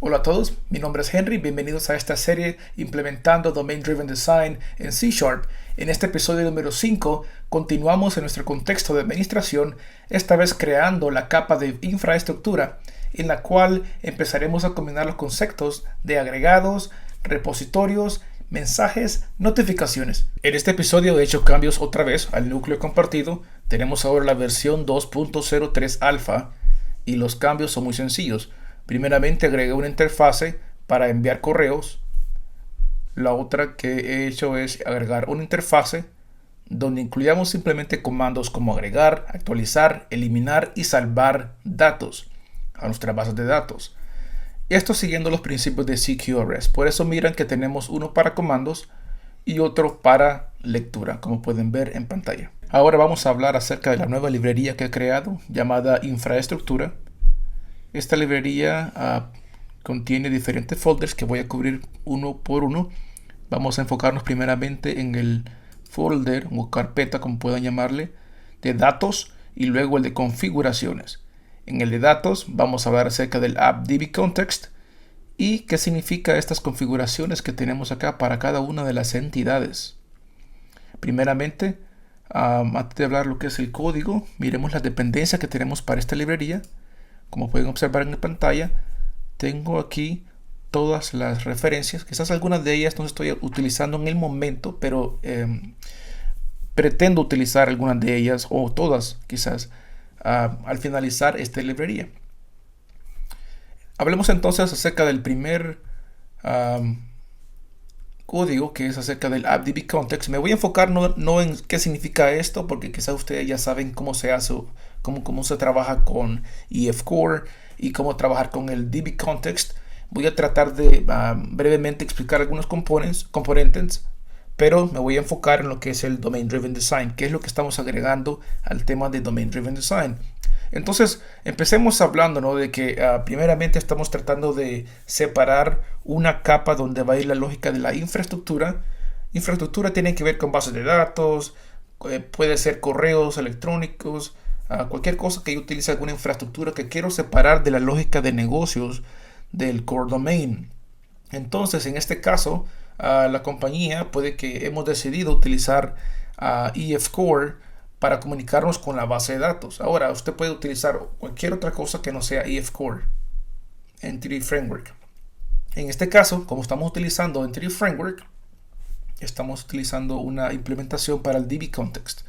Hola a todos, mi nombre es Henry, bienvenidos a esta serie implementando Domain Driven Design en C#. En este episodio número 5 continuamos en nuestro contexto de administración, esta vez creando la capa de infraestructura, en la cual empezaremos a combinar los conceptos de agregados, repositorios, mensajes, notificaciones. En este episodio he hecho cambios otra vez al núcleo compartido. Tenemos ahora la versión 2.03 alfa y los cambios son muy sencillos. Primeramente agregué una interfase para enviar correos. La otra que he hecho es agregar una interfase donde incluyamos simplemente comandos como agregar, actualizar, eliminar y salvar datos a nuestra base de datos. Esto siguiendo los principios de CQRS. Por eso miran que tenemos uno para comandos y otro para lectura, como pueden ver en pantalla. Ahora vamos a hablar acerca de la nueva librería que he creado llamada infraestructura. Esta librería contiene diferentes folders que voy a cubrir uno por uno. Vamos a enfocarnos primeramente en el folder o carpeta, como puedan llamarle, de datos y luego el de configuraciones. En el de datos vamos a hablar acerca del AppDbContext y qué significa estas configuraciones que tenemos acá para cada una de las entidades. Primeramente, antes de hablar lo que es el código, miremos la dependencia que tenemos para esta librería. Como pueden observar en la pantalla, tengo aquí todas las referencias. Quizás algunas de ellas no estoy utilizando en el momento, pero pretendo utilizar algunas de ellas o todas quizás al finalizar esta librería. Hablemos entonces acerca del primer código, que es acerca del AppDbContext. Me voy a enfocar no en qué significa esto, porque quizás ustedes ya saben cómo se hace, cómo se trabaja con EF Core y cómo trabajar con el dbContext. Voy a tratar de brevemente explicar algunos componentes, pero me voy a enfocar en lo que es el Domain Driven Design, que es lo que estamos agregando al tema de Domain Driven Design. Entonces, empecemos hablando, ¿no?, de que primeramente estamos tratando de separar una capa donde va a ir la lógica de la infraestructura. Infraestructura tiene que ver con bases de datos, puede ser correos electrónicos, cualquier cosa que yo utilice alguna infraestructura que quiero separar de la lógica de negocios del core domain. Entonces, en este caso, la compañía puede que hemos decidido utilizar EF Core para comunicarnos con la base de datos. Ahora, usted puede utilizar cualquier otra cosa que no sea EF Core, Entity Framework. En este caso, como estamos utilizando Entity Framework, estamos utilizando una implementación para el dbContext.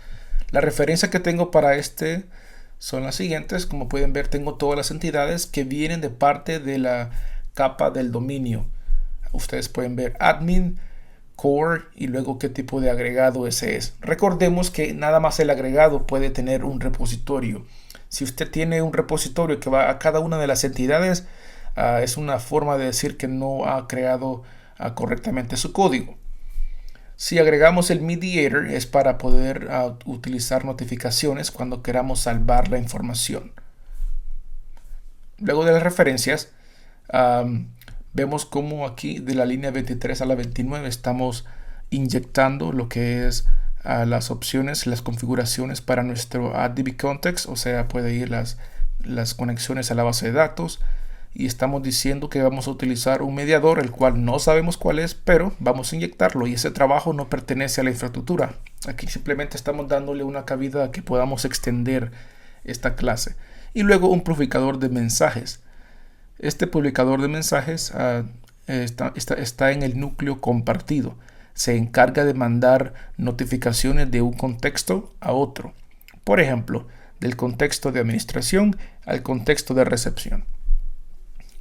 La referencia que tengo para este son las siguientes. Como pueden ver, tengo todas las entidades que vienen de parte de la capa del dominio. Ustedes pueden ver admin, core y luego qué tipo de agregado ese es. Recordemos que nada más el agregado puede tener un repositorio. Si usted tiene un repositorio que va a cada una de las entidades, es una forma de decir que no ha creado correctamente su código. Si agregamos el mediator es para poder utilizar notificaciones cuando queramos salvar la información. Luego de las referencias, vemos cómo aquí de la línea 23 a la 29 estamos inyectando lo que es las opciones, las configuraciones para nuestro dbContext, o sea, puede ir las conexiones a la base de datos. Y estamos diciendo que vamos a utilizar un mediador, el cual no sabemos cuál es, pero vamos a inyectarlo y ese trabajo no pertenece a la infraestructura. Aquí simplemente estamos dándole una cabida a que podamos extender esta clase. Y luego un publicador de mensajes. Este publicador de mensajes está en el núcleo compartido. Se encarga de mandar notificaciones de un contexto a otro. Por ejemplo, del contexto de administración al contexto de recepción.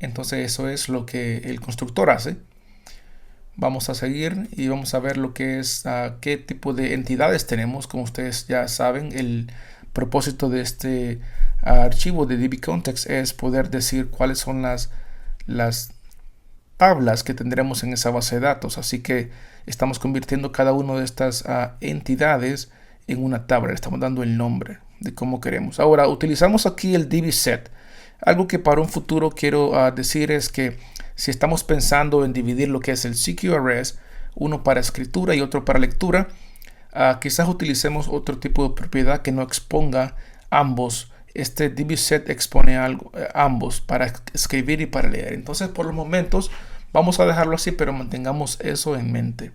Entonces eso es lo que el constructor hace. Vamos a seguir y vamos a ver lo que es qué tipo de entidades tenemos. Como ustedes ya saben, el propósito de este archivo de dbContext es poder decir cuáles son las tablas que tendremos en esa base de datos. Así que estamos convirtiendo cada una de estas entidades en una tabla. Le estamos dando el nombre de cómo queremos. Ahora utilizamos aquí el dbset. Algo que para un futuro quiero decir es que si estamos pensando en dividir lo que es el CQRS, uno para escritura y otro para lectura, quizás utilicemos otro tipo de propiedad que no exponga ambos este dbset expone algo, ambos para escribir y para leer. Entonces por los momentos vamos a dejarlo así, pero mantengamos eso en mente.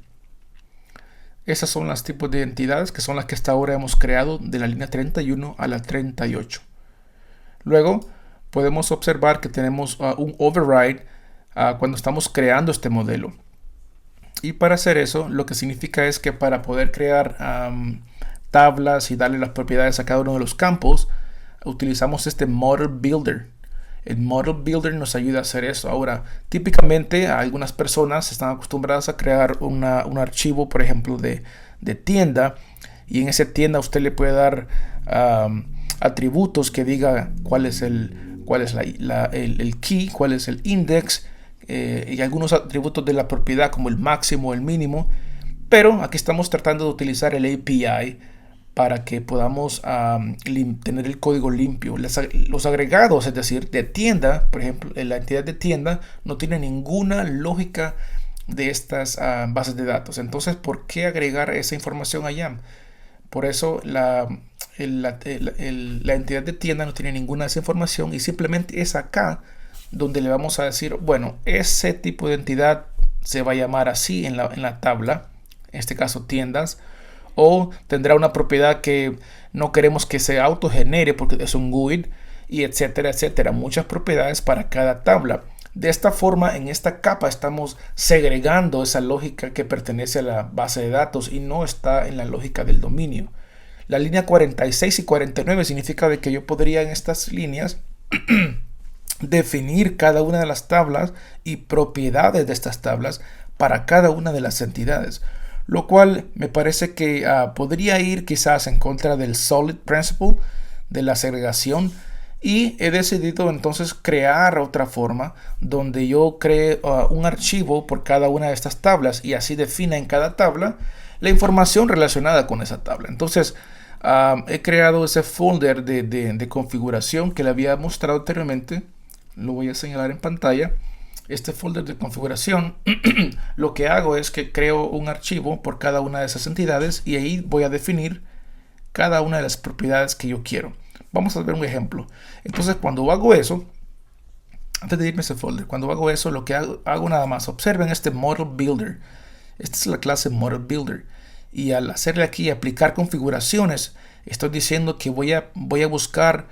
Esas son los tipos de identidades que son las que hasta ahora hemos creado de la línea 31 a la 38. Luego podemos observar que tenemos un override cuando estamos creando este modelo. Y para hacer eso, lo que significa es que para poder crear tablas y darle las propiedades a cada uno de los campos, utilizamos este Model Builder. El Model Builder nos ayuda a hacer eso. Ahora, típicamente algunas personas están acostumbradas a crear un archivo, por ejemplo, de tienda, y en esa tienda usted le puede dar atributos que diga cuál es el key, cuál es el index, y algunos atributos de la propiedad como el máximo o el mínimo. Pero aquí estamos tratando de utilizar el API para que podamos tener el código limpio. Los agregados, es decir, de tienda, por ejemplo, la entidad de tienda no tiene ninguna lógica de estas bases de datos. Entonces, ¿por qué agregar esa información allá? Por eso la entidad de tienda no tiene ninguna de esa información, y simplemente es acá donde le vamos a decir, bueno, ese tipo de entidad se va a llamar así en la tabla, en este caso tiendas, o tendrá una propiedad que no queremos que se autogenere porque es un GUID, y etcétera, etcétera. Muchas propiedades para cada tabla. De esta forma, en esta capa estamos segregando esa lógica que pertenece a la base de datos y no está en la lógica del dominio. La línea 46 y 49 significa de que yo podría en estas líneas definir cada una de las tablas y propiedades de estas tablas para cada una de las entidades, lo cual me parece que podría ir quizás en contra del solid principle de la segregación, y he decidido entonces crear otra forma donde yo cree un archivo por cada una de estas tablas y así defina en cada tabla la información relacionada con esa tabla. Entonces he creado ese folder de configuración que le había mostrado anteriormente. Lo voy a señalar en pantalla. Este folder de configuración, lo que hago es que creo un archivo por cada una de esas entidades y ahí voy a definir cada una de las propiedades que yo quiero. Vamos a ver un ejemplo. Entonces, cuando hago eso, antes de irme a ese folder, cuando hago eso, lo que hago nada más, observen este Model Builder. Esta es la clase Model Builder. Y al hacerle aquí aplicar configuraciones, estoy diciendo que voy a buscar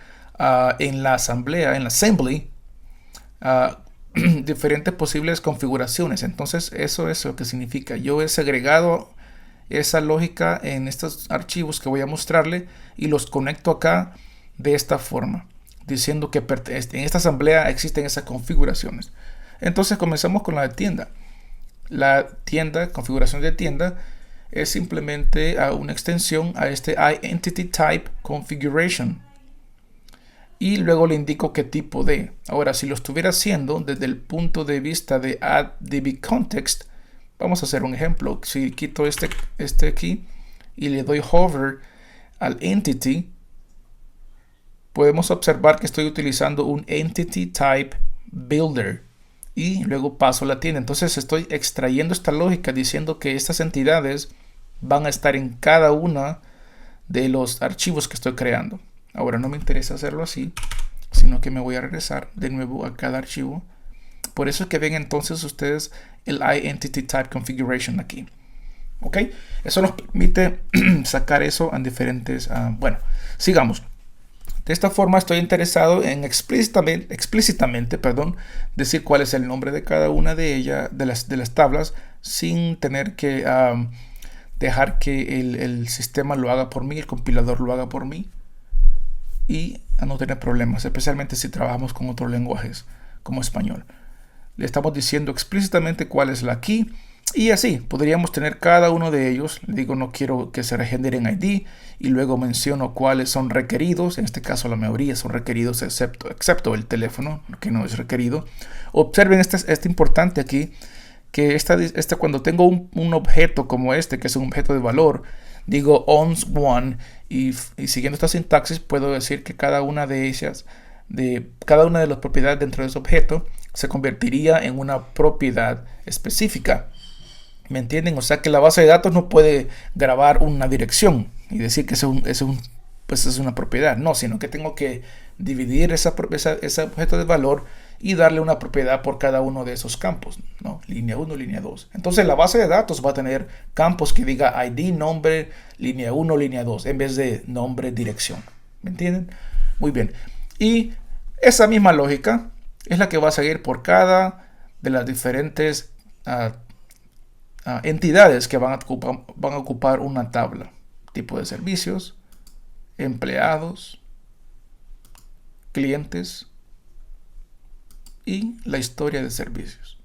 en la asamblea, en la assembly, diferentes posibles configuraciones. Entonces eso es lo que significa. Yo he segregado esa lógica en estos archivos que voy a mostrarle y los conecto acá de esta forma, diciendo que en esta asamblea existen esas configuraciones. Entonces comenzamos con la de tienda. La tienda, configuración de tienda, es simplemente una extensión a este IEntityType Configuration. Y luego le indico qué tipo de. Ahora, si lo estuviera haciendo desde el punto de vista de addDbContext, vamos a hacer un ejemplo. Si quito este aquí y le doy hover al entity, podemos observar que estoy utilizando un Entity Type Builder y luego paso a la tienda. Entonces estoy extrayendo esta lógica diciendo que estas entidades van a estar en cada una de los archivos que estoy creando. Ahora no me interesa hacerlo así, sino que me voy a regresar de nuevo a cada archivo. Por eso es que ven entonces ustedes el IEntityType Configuration aquí. ¿Ok? Eso nos permite sacar eso en diferentes... bueno, sigamos. De esta forma estoy interesado en explícitamente, decir cuál es el nombre de cada una de ellas, de las tablas, sin tener que dejar que el sistema lo haga por mí, el compilador lo haga por mí, y a no tener problemas, especialmente si trabajamos con otros lenguajes como español. Le estamos diciendo explícitamente cuál es la key, y así podríamos tener cada uno de ellos. Le digo no quiero que se regeneren ID, y luego menciono cuáles son requeridos. En este caso la mayoría son requeridos excepto el teléfono, que no es requerido. Observen este importante aquí, que cuando tengo un objeto como este, que es un objeto de valor, digo ons1 y siguiendo esta sintaxis puedo decir que cada una de ellas, cada una de las propiedades dentro de ese objeto se convertiría en una propiedad específica. ¿Me entienden? O sea que la base de datos no puede grabar una dirección y decir que es un pues es una propiedad. No, sino que tengo que dividir ese objeto de valor y darle una propiedad por cada uno de esos campos, ¿no? Línea 1, línea 2. Entonces la base de datos va a tener campos que diga ID, nombre, línea 1, línea 2, en vez de nombre, dirección. ¿Me entienden? Muy bien. Y esa misma lógica es la que va a seguir por cada de las diferentes entidades que van a ocupar una tabla. Tipo de servicios, empleados, clientes y la historia de servicios.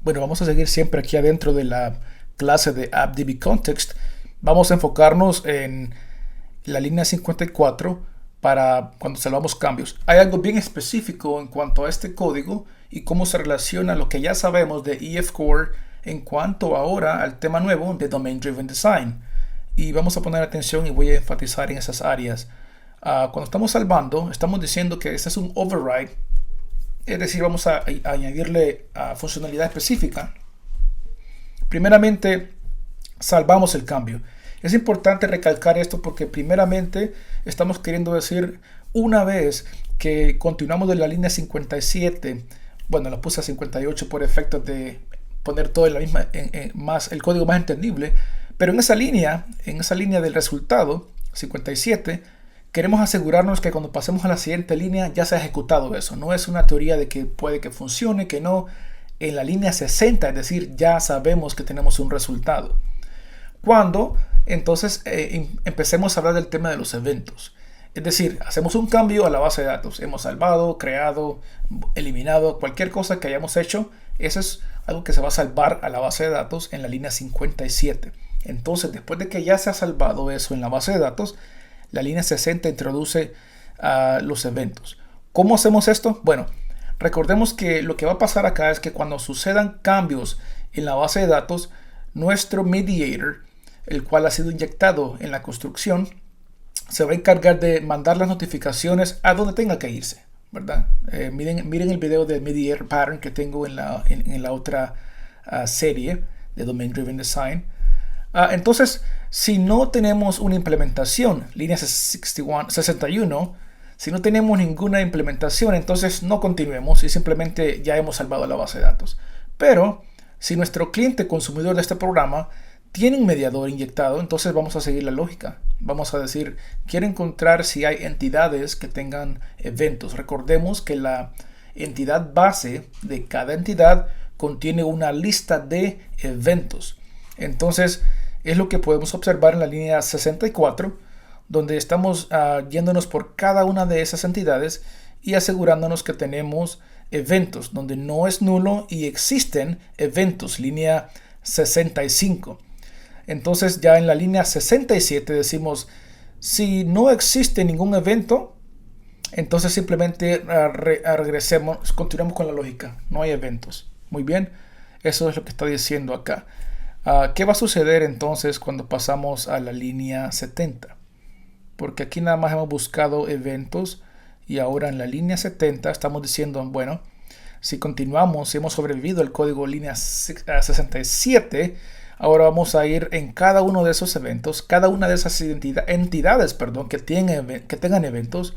Bueno, vamos a seguir siempre aquí adentro de la clase de AppDB-Context. Vamos a enfocarnos en la línea 54 para cuando salvamos cambios. Hay algo bien específico en cuanto a este código y cómo se relaciona lo que ya sabemos de EF Core en cuanto ahora al tema nuevo de Domain Driven Design. Y vamos a poner atención y voy a enfatizar en esas áreas. Cuando estamos salvando, estamos diciendo que este es un override, es decir, vamos a añadirle funcionalidad específica. Primeramente, salvamos el cambio. Es importante recalcar esto porque primeramente estamos queriendo decir una vez que continuamos de la línea 57, bueno, la puse a 58 por efecto de poner todo en la misma, más el código más entendible, pero en esa línea del resultado 57, queremos asegurarnos que cuando pasemos a la siguiente línea ya se ha ejecutado eso. No es una teoría de que puede que funcione, que no. En la línea 60, es decir, ya sabemos que tenemos un resultado. Cuando entonces empecemos a hablar del tema de los eventos. Es decir, hacemos un cambio a la base de datos. Hemos salvado, creado, eliminado, cualquier cosa que hayamos hecho. Eso es algo que se va a salvar a la base de datos en la línea 57. Entonces, después de que ya se ha salvado eso en la base de datos, la línea 60 introduce los eventos. ¿Cómo hacemos esto? Bueno, recordemos que lo que va a pasar acá es que cuando sucedan cambios en la base de datos, nuestro mediator, el cual ha sido inyectado en la construcción, se va a encargar de mandar las notificaciones a donde tenga que irse, ¿verdad? Miren el video del mediator pattern que tengo en la otra serie de Domain Driven Design. Entonces, si no tenemos una implementación, línea 61, si no tenemos ninguna implementación, entonces no continuemos y simplemente ya hemos salvado la base de datos. Pero si nuestro cliente consumidor de este programa tiene un mediador inyectado, entonces vamos a seguir la lógica. Vamos a decir, quiero encontrar si hay entidades que tengan eventos. Recordemos que la entidad base de cada entidad contiene una lista de eventos. Entonces, es lo que podemos observar en la línea 64, donde estamos yéndonos por cada una de esas entidades y asegurándonos que tenemos eventos, donde no es nulo y existen eventos, línea 65. Entonces ya en la línea 67 decimos, si no existe ningún evento, entonces simplemente regresemos, continuamos con la lógica, no hay eventos. Muy bien, eso es lo que está diciendo acá. ¿Qué va a suceder entonces cuando pasamos a la línea 70? Porque aquí nada más hemos buscado eventos y ahora en la línea 70 estamos diciendo, bueno, si continuamos, si hemos sobrevivido al código línea 67, ahora vamos a ir en cada uno de esos eventos, cada una de esas entidades que tengan eventos,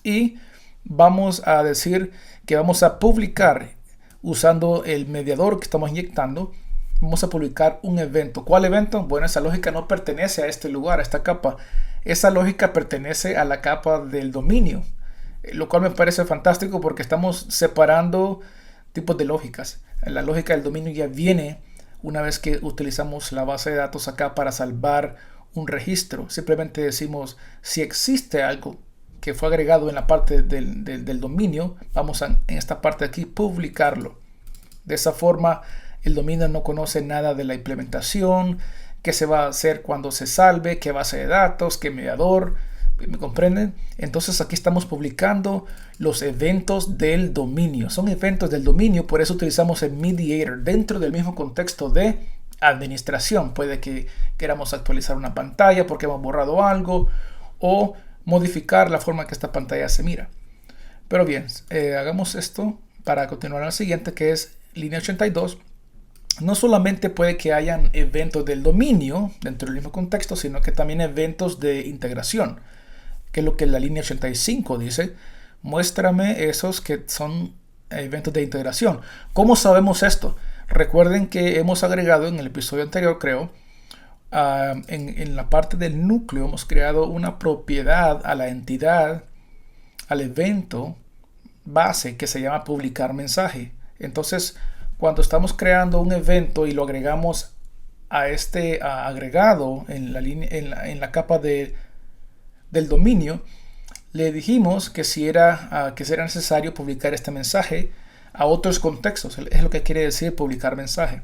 y vamos a decir que vamos a publicar usando el mediador que estamos inyectando. Vamos a publicar un evento. ¿Cuál evento? Bueno, esa lógica no pertenece a este lugar, a esta capa. Esa lógica pertenece a la capa del dominio, lo cual me parece fantástico porque estamos separando tipos de lógicas. La lógica del dominio ya viene una vez que utilizamos la base de datos acá para salvar un registro. Simplemente decimos si existe algo que fue agregado en la parte del dominio, vamos a, en esta parte de aquí, publicarlo. De esa forma, el dominio no conoce nada de la implementación, qué se va a hacer cuando se salve, qué base de datos, qué mediador. ¿Me comprenden? Entonces aquí estamos publicando los eventos del dominio. Son eventos del dominio, por eso utilizamos el mediator dentro del mismo contexto de administración. Puede que queramos actualizar una pantalla porque hemos borrado algo o modificar la forma que esta pantalla se mira. Pero bien, hagamos esto para continuar al siguiente, que es línea 82. no solamente puede que hayan eventos del dominio dentro del mismo contexto, sino que también eventos de integración, que es lo que la línea 85 dice. Muéstrame esos que son eventos de integración. ¿Cómo sabemos esto? Recuerden que hemos agregado en el episodio anterior, creo, en la parte del núcleo hemos creado una propiedad a la entidad, al evento base que se llama publicar mensaje. Entonces, cuando estamos creando un evento y lo agregamos a este agregado en la línea, en la capa del dominio, le dijimos que si era necesario publicar este mensaje a otros contextos. Es lo que quiere decir publicar mensaje.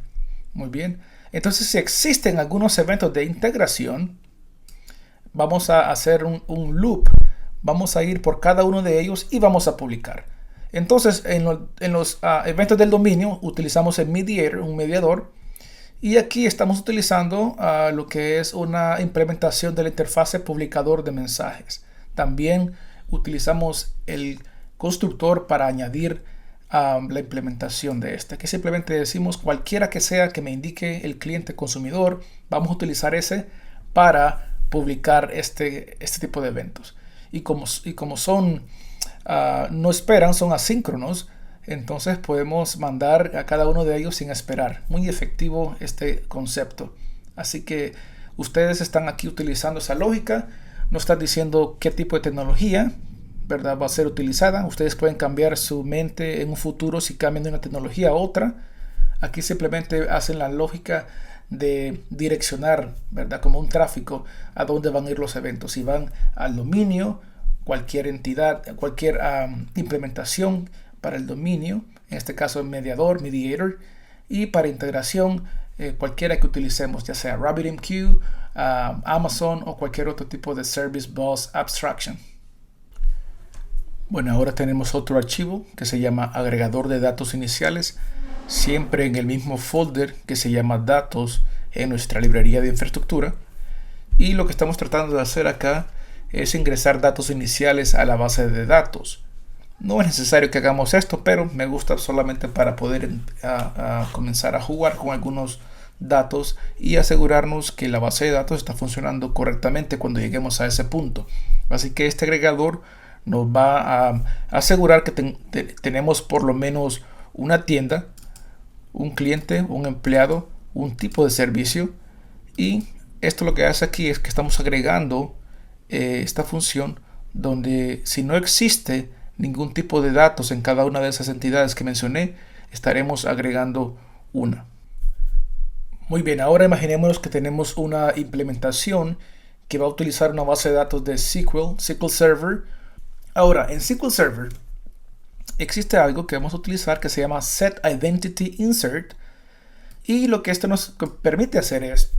Muy bien. Entonces, si existen algunos eventos de integración, vamos a hacer un loop. Vamos a ir por cada uno de ellos y vamos a publicar. Entonces, en los eventos del dominio utilizamos el mediator, un mediador. Y aquí estamos utilizando lo que es una implementación de la interfase publicador de mensajes. También utilizamos el constructor para añadir la implementación de este. Aquí simplemente decimos cualquiera que sea que me indique el cliente consumidor, vamos a utilizar ese para publicar este tipo de eventos. Y como son, no esperan, son asíncronos, entonces podemos mandar a cada uno de ellos sin esperar. Muy efectivo este concepto. Así que ustedes están aquí utilizando esa lógica. No están diciendo qué tipo de tecnología, ¿verdad?, va a ser utilizada. Ustedes pueden cambiar su mente en un futuro si cambian de una tecnología a otra. Aquí simplemente hacen la lógica de direccionar, ¿verdad?, como un tráfico a dónde van a ir los eventos. Si van al dominio, cualquier entidad, cualquier implementación para el dominio, en este caso el mediator, y para integración, cualquiera que utilicemos, ya sea RabbitMQ, Amazon o cualquier otro tipo de Service Bus Abstraction. Bueno, ahora tenemos otro archivo que se llama agregador de datos iniciales, siempre en el mismo folder que se llama datos en nuestra librería de infraestructura. Y lo que estamos tratando de hacer acá es ingresar datos iniciales a la base de datos. No es necesario que hagamos esto, pero me gusta solamente para poder comenzar a jugar con algunos datos y asegurarnos que la base de datos está funcionando correctamente cuando lleguemos a ese punto. Así que este agregador nos va a asegurar que tenemos por lo menos una tienda, un cliente, un empleado, un tipo de servicio. Y esto lo que hace aquí es que estamos agregando esta función donde si no existe ningún tipo de datos en cada una de esas entidades que mencioné, estaremos agregando una. Muy bien, ahora imaginémonos que tenemos una implementación que va a utilizar una base de datos de SQL Server. Ahora, en SQL Server existe algo que vamos a utilizar que se llama setIdentityInsert, y lo que esto nos permite hacer es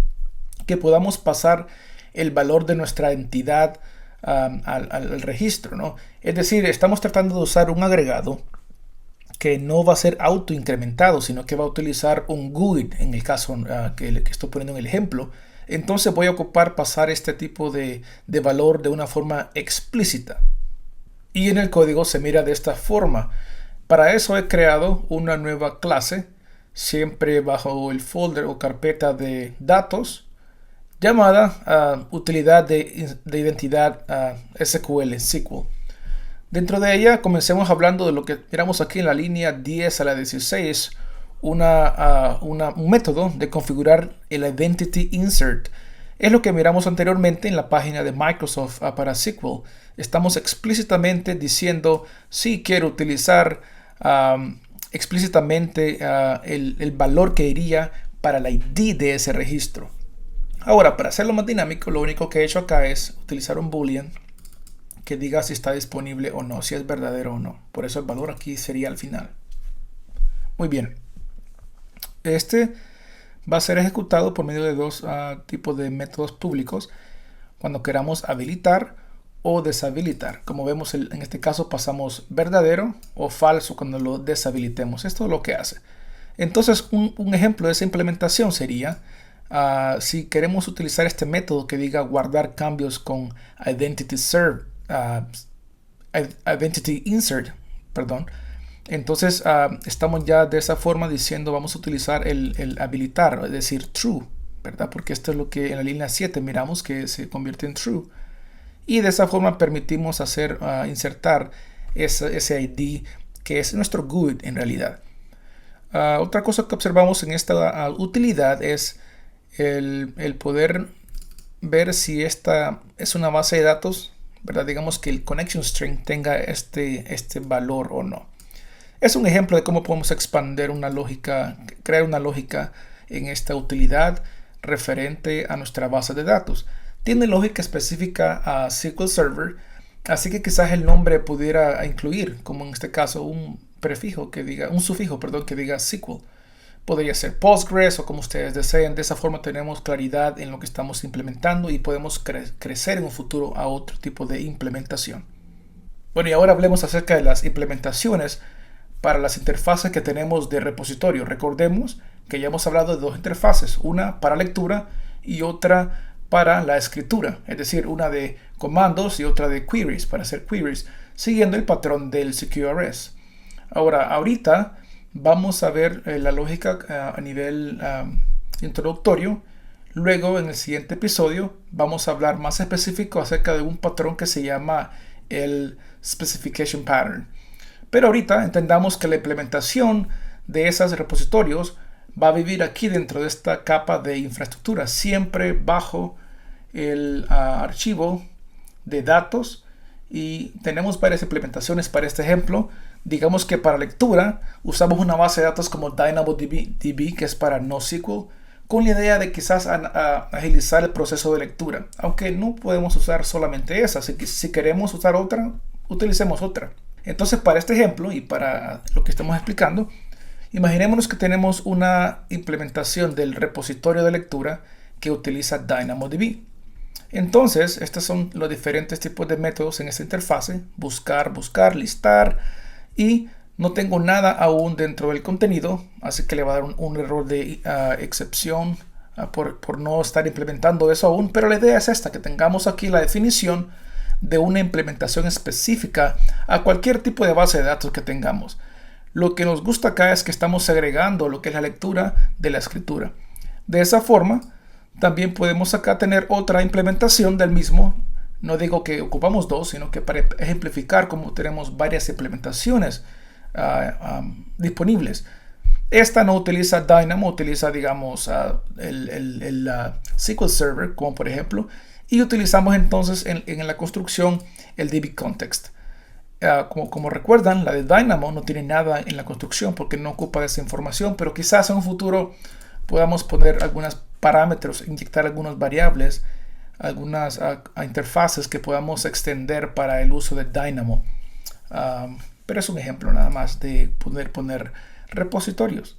que podamos pasar el valor de nuestra entidad al registro, ¿no? Es decir, estamos tratando de usar un agregado que no va a ser autoincrementado, sino que va a utilizar un GUID en el caso que estoy poniendo en el ejemplo. Entonces voy a ocupar pasar este tipo de valor de una forma explícita. Y en el código se mira de esta forma. Para eso he creado una nueva clase, siempre bajo el folder o carpeta de datos, llamada utilidad de identidad SQL. Dentro de ella comencemos hablando de lo que miramos aquí en la línea 10 a la 16, un método de configurar el Identity Insert. Es lo que miramos anteriormente en la página de Microsoft para SQL. Estamos explícitamente diciendo si quiero utilizar explícitamente el valor que iría para la ID de ese registro. Ahora, para hacerlo más dinámico, lo único que he hecho acá es utilizar un boolean que diga si está disponible o no, si es verdadero o no. Por eso el valor aquí sería al final. Muy bien. Este va a ser ejecutado por medio de dos tipos de métodos públicos cuando queramos habilitar o deshabilitar. Como vemos, en este caso pasamos verdadero o falso cuando lo deshabilitemos. Esto es lo que hace. Entonces, un ejemplo de esa implementación sería si queremos utilizar este método que diga guardar cambios con Identity Insert, Entonces estamos ya de esa forma diciendo vamos a utilizar el habilitar, es decir, true, ¿verdad? Porque esto es lo que en la línea 7 miramos que se convierte en true. Y de esa forma permitimos insertar ese ID que es nuestro good en realidad. Otra cosa que observamos en esta utilidad es el poder ver si esta es una base de datos, ¿verdad? Digamos que el connection string tenga este valor o no. Es un ejemplo de cómo podemos expandir una lógica, crear una lógica en esta utilidad referente a nuestra base de datos. Tiene lógica específica a SQL Server, así que quizás el nombre pudiera incluir, como en este caso, un sufijo, que diga SQL. Podría ser Postgres o como ustedes deseen. De esa forma tenemos claridad en lo que estamos implementando y podemos crecer en un futuro a otro tipo de implementación. Bueno, y ahora hablemos acerca de las implementaciones para las interfaces que tenemos de repositorio. Recordemos que ya hemos hablado de dos interfaces, una para lectura y otra para la escritura, es decir, una de comandos y otra de queries, para hacer queries, siguiendo el patrón del CQRS. Ahorita vamos a ver la lógica a nivel introductorio. Luego, en el siguiente episodio, vamos a hablar más específico acerca de un patrón que se llama el Specification Pattern. Pero ahorita entendamos que la implementación de esos repositorios va a vivir aquí dentro de esta capa de infraestructura, siempre bajo el archivo de datos, y tenemos varias implementaciones para este ejemplo. Digamos que para lectura usamos una base de datos como DynamoDB, que es para NoSQL, con la idea de quizás agilizar el proceso de lectura, aunque no podemos usar solamente esa. Si queremos usar otra, utilicemos otra. Entonces, para este ejemplo y para lo que estamos explicando, imaginémonos que tenemos una implementación del repositorio de lectura que utiliza DynamoDB. Entonces, estos son los diferentes tipos de métodos en esta interfase: buscar, listar, y no tengo nada aún dentro del contenido, así que le va a dar un error de excepción por no estar implementando eso aún. Pero la idea es esta, que tengamos aquí la definición de una implementación específica a cualquier tipo de base de datos que tengamos. Lo que nos gusta acá es que estamos segregando lo que es la lectura de la escritura. De esa forma, también podemos acá tener otra implementación del mismo. No digo que ocupamos dos, sino que para ejemplificar cómo tenemos varias implementaciones disponibles. Esta no utiliza Dynamo, utiliza, digamos, el SQL Server, como por ejemplo, y utilizamos entonces en la construcción el DB Context. Como recuerdan, la de Dynamo no tiene nada en la construcción porque no ocupa de esa información, pero quizás en un futuro podamos poner algunos parámetros, inyectar algunas variables, algunas interfaces que podamos extender para el uso de Dynamo. Pero es un ejemplo nada más de poner repositorios.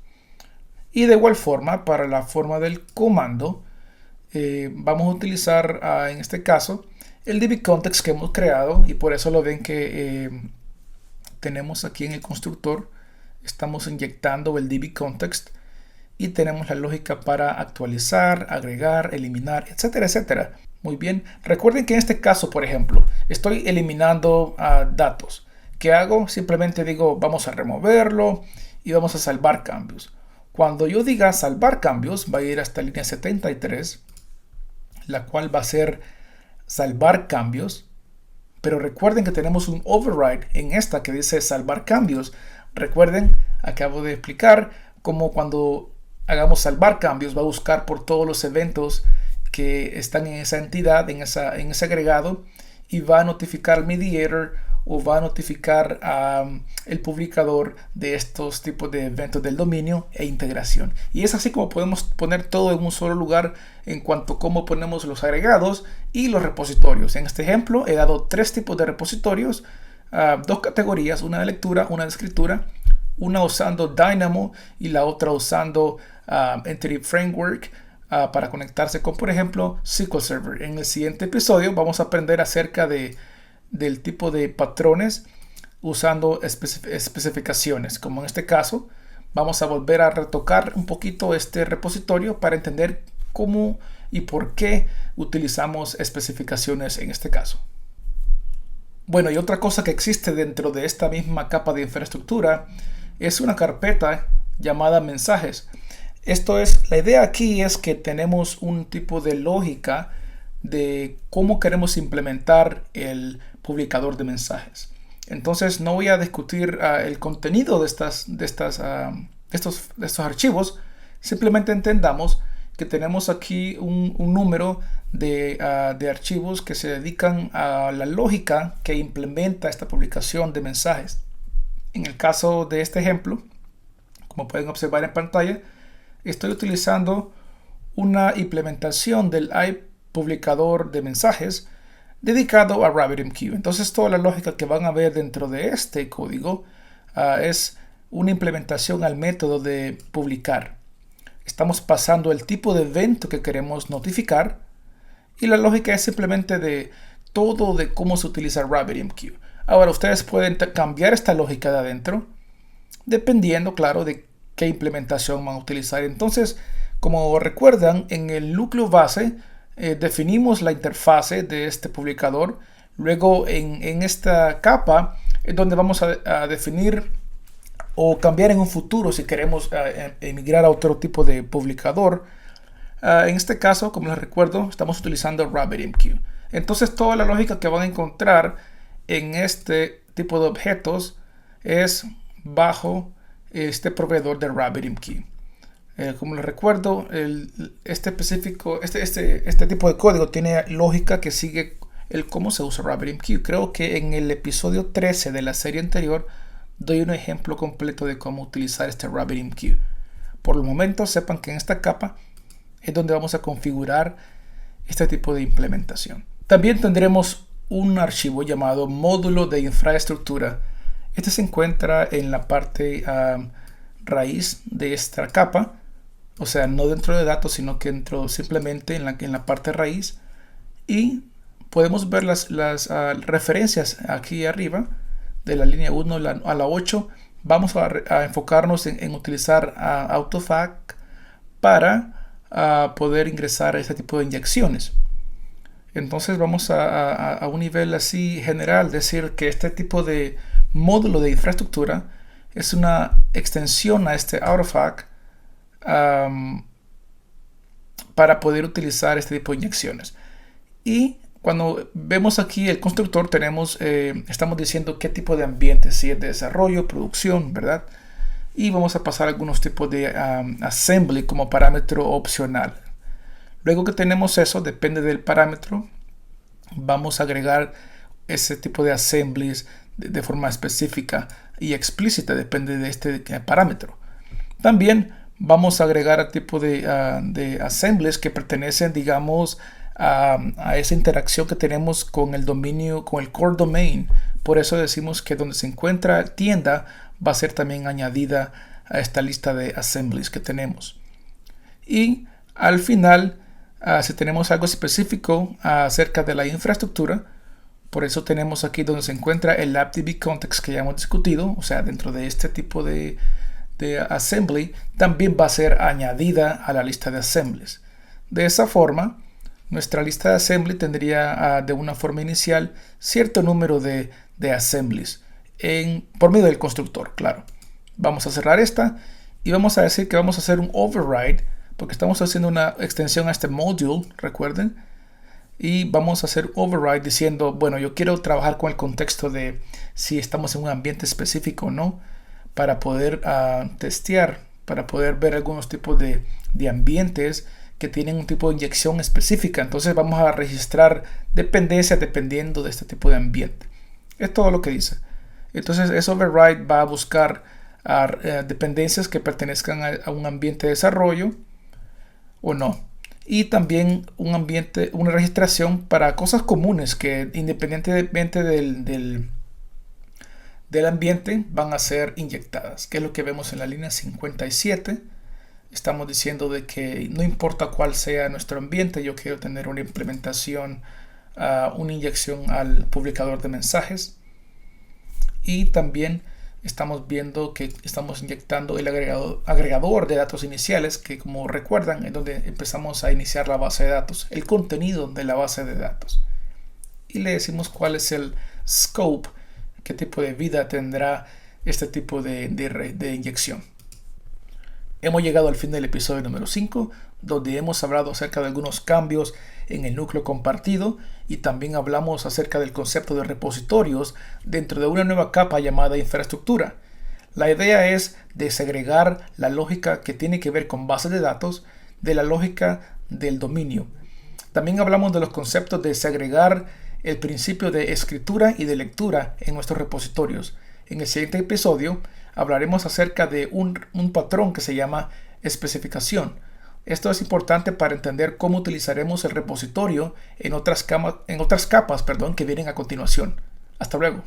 Y de igual forma, para la forma del comando, vamos a utilizar en este caso el DB Context que hemos creado, y por eso lo ven que tenemos aquí en el constructor. Estamos inyectando el DB Context y tenemos la lógica para actualizar, agregar, eliminar, etcétera, etcétera. Muy bien, recuerden que en este caso, por ejemplo, estoy eliminando datos. ¿Qué hago? Simplemente digo vamos a removerlo y vamos a salvar cambios. Cuando yo diga salvar cambios, va a ir hasta línea 73, la cual va a ser salvar cambios. Pero recuerden que tenemos un override en esta que dice salvar cambios. Recuerden, acabo de explicar cómo cuando hagamos salvar cambios va a buscar por todos los eventos que están en esa entidad, en ese agregado, y va a notificar al mediator o va a notificar el publicador de estos tipos de eventos del dominio e integración. Y es así como podemos poner todo en un solo lugar en cuanto a cómo ponemos los agregados y los repositorios. En este ejemplo he dado tres tipos de repositorios, dos categorías, una de lectura, una de escritura, una usando Dynamo y la otra usando Entity Framework para conectarse con, por ejemplo, SQL Server. En el siguiente episodio vamos a aprender acerca del tipo de patrones usando especificaciones. Como en este caso, vamos a volver a retocar un poquito este repositorio para entender cómo y por qué utilizamos especificaciones en este caso. Bueno, y otra cosa que existe dentro de esta misma capa de infraestructura es una carpeta llamada mensajes. Esto es, la idea aquí es que tenemos un tipo de lógica de cómo queremos implementar el publicador de mensajes. Entonces no voy a discutir el contenido de estos archivos. Simplemente entendamos que tenemos aquí un número de archivos que se dedican a la lógica que implementa esta publicación de mensajes. En el caso de este ejemplo, como pueden observar en pantalla, estoy utilizando una implementación del iPublicador de mensajes dedicado a RabbitMQ. Entonces toda la lógica que van a ver dentro de este código es una implementación al método de publicar. Estamos pasando el tipo de evento que queremos notificar y la lógica es simplemente de todo de cómo se utiliza RabbitMQ. Ahora ustedes pueden cambiar esta lógica de adentro dependiendo, claro, de qué implementación van a utilizar. Entonces, como recuerdan, en el núcleo base definimos la interfase de este publicador. Luego en esta capa es donde vamos a definir o cambiar en un futuro si queremos emigrar a otro tipo de publicador. En este caso, como les recuerdo, estamos utilizando RabbitMQ. Entonces toda la lógica que van a encontrar en este tipo de objetos es bajo este proveedor de RabbitMQ. Como les recuerdo, este tipo de código tiene lógica que sigue el cómo se usa RabbitMQ. Creo que en el episodio 13 de la serie anterior doy un ejemplo completo de cómo utilizar este RabbitMQ. Por el momento sepan que en esta capa es donde vamos a configurar este tipo de implementación. También tendremos un archivo llamado módulo de infraestructura. Este se encuentra en la parte raíz de esta capa, o sea, no dentro de datos, sino que dentro simplemente en la parte raíz, y podemos ver las referencias aquí arriba de la línea 1 a la 8. Vamos a enfocarnos en utilizar AutoFac para poder ingresar a este tipo de inyecciones. Entonces vamos a un nivel así general, decir que este tipo de módulo de infraestructura es una extensión a este AutoFac para poder utilizar este tipo de inyecciones. Y cuando vemos aquí el constructor estamos diciendo qué tipo de ambiente, si es de desarrollo, producción, ¿verdad? Y vamos a pasar algunos tipos de assembly como parámetro opcional. Luego que tenemos eso, depende del parámetro, vamos a agregar ese tipo de assemblies de forma específica y explícita, depende de este parámetro. También vamos a agregar el tipo de assemblies que pertenecen, digamos, a esa interacción que tenemos con el dominio, con el core domain. Por eso decimos que donde se encuentra tienda va a ser también añadida a esta lista de assemblies que tenemos. Y al final, si tenemos algo específico acerca de la infraestructura, por eso tenemos aquí donde se encuentra el AppDB context que ya hemos discutido, o sea, dentro de este tipo de assembly, también va a ser añadida a la lista de assemblies. De esa forma, nuestra lista de assembly tendría de una forma inicial cierto número de assemblies por medio del constructor, claro. Vamos a cerrar esta y vamos a decir que vamos a hacer un override porque estamos haciendo una extensión a este module, recuerden, y vamos a hacer override diciendo, bueno, yo quiero trabajar con el contexto de si estamos en un ambiente específico o no, para poder testear, para poder ver algunos tipos de ambientes que tienen un tipo de inyección específica. Entonces vamos a registrar dependencias dependiendo de este tipo de ambiente. Es todo lo que dice. Entonces ese override va a buscar dependencias que pertenezcan a un ambiente de desarrollo o no. Y también una registración para cosas comunes que independientemente del ambiente van a ser inyectadas, que es lo que vemos en la línea 57. Estamos diciendo de que no importa cuál sea nuestro ambiente, yo quiero tener una implementación, una inyección al publicador de mensajes. Y también estamos viendo que estamos inyectando el agregador de datos iniciales, que como recuerdan es donde empezamos a iniciar la base de datos, el contenido de la base de datos. Y le decimos cuál es el scope, qué tipo de vida tendrá este tipo de inyección. Hemos llegado al fin del episodio número 5, donde hemos hablado acerca de algunos cambios en el núcleo compartido y también hablamos acerca del concepto de repositorios dentro de una nueva capa llamada infraestructura. La idea es de segregar la lógica que tiene que ver con bases de datos de la lógica del dominio. También hablamos de los conceptos de segregar el principio de escritura y de lectura en nuestros repositorios. En el siguiente episodio hablaremos acerca de un patrón que se llama especificación. Esto es importante para entender cómo utilizaremos el repositorio en otras capas que vienen a continuación. Hasta luego.